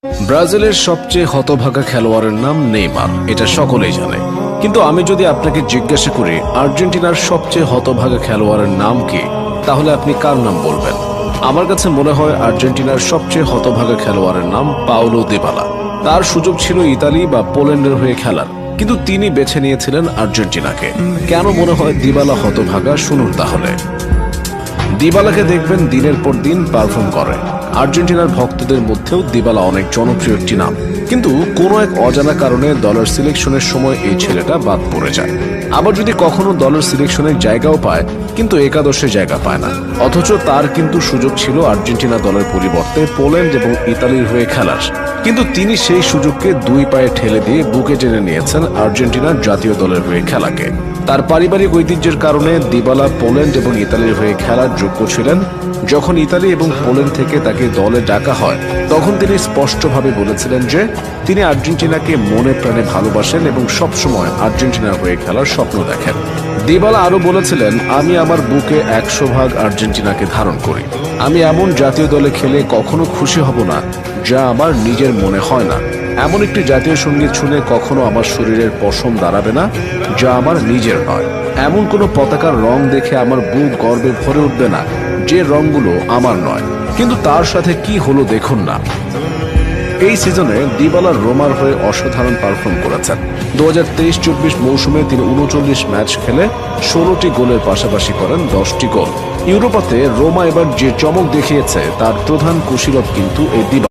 ব্রাজিলের সবচেয়ে হতভাগা খেলোয়াড়ের নাম নেইমার, এটা সকলেই জানে। কিন্তু আমি যদি আপনাকে জিজ্ঞাসা করি আর্জেন্টিনার সবচেয়ে হতভাগা খেলোয়াড়ের নাম কি, তাহলে আপনি কার নাম বলবেন? আমার কাছে মনে হয় আর্জেন্টিনার সবচেয়ে হতভাগা খেলোয়াড়ের নাম পাওলো দিবালা। তার সুযোগ ছিল ইতালি বা পোল্যান্ডের হয়ে খেলার, কিন্তু তিনি বেছে নিয়েছিলেন আর্জেন্টিনাকে। কেন মনে হয় দিবালা হতভাগা, শুনুন তাহলে। দিবালাকে দেখবেন দিনের পর দিন পারফর্ম করে। আর্জেন্টিনার ভক্তদের মধ্যেও দিবালা অনেক জনপ্রিয় একটি নাম, কিন্তু কোনো এক অজানা কারণে দলের সিলেকশনের সময় এই ছেলেটা বাদ পড়ে যায়। আবার যদি কখনো দলের সিলেকশনের জায়গাও পায়, কিন্তু একাদশে জায়গা পায় না। অথচ তার কিন্তু সুযোগ ছিল আর্জেন্টিনা দলের পরিবর্তে পোল্যান্ড এবং ইতালির হয়ে খেলার, কিন্তু তিনি সেই সুযোগকে দুই পায়ে ঠেলে দিয়ে বুকে টেনে নিয়েছেন আর্জেন্টিনার জাতীয় দলের হয়ে খেলাকে। তার পারিবারিক ঐতিহ্যের কারণে দিবালা পোল্যান্ড এবং ইতালির হয়ে খেলার যোগ্য ছিলেন। যখন ইতালি এবং পোল্যান্ড থেকে তাকে দলে ডাকা হয়, তখন তিনি স্পষ্টভাবে বলেছিলেন যে তিনি আর্জেন্টিনাকে মনে প্রাণে ভালোবাসেন এবং সবসময় আর্জেন্টিনার হয়ে খেলার স্বপ্ন দেখেন। দিবালা আরো বলেছিলেন, আমি আমার বুকে 100% আর্জেন্টিনাকে ধারণ করি। আমি এমন জাতীয় দলে খেলে কখনো খুশি হব না যা আমার নিজের মনে হয় না। এমন একটি জাতীয় সঙ্গীত শুনে কখনো আমার শরীরের পশম দাঁড়াবে না যা আমার নিজের নয়। এমন কোনো পতাকার রং দেখে আমার বুক গর্বে ভরে উঠবে না যে রংগুলো আমার নয়। কিন্তু তার সাথে কি হলো দেখুন না। এই সিজনে দিবালা রোমার হয়ে অসাধারণ পারফর্ম করেছেন। 2023-24 মৌসুমে তিনি 39 ম্যাচ খেলে 16টি গোলের পাশাপাশি করেন 10টি গোল। ইউরোপাতে রোমা এবার যে চমক দেখিয়েছে তার প্রধান কুশীলব কিন্তু এই দিবালা।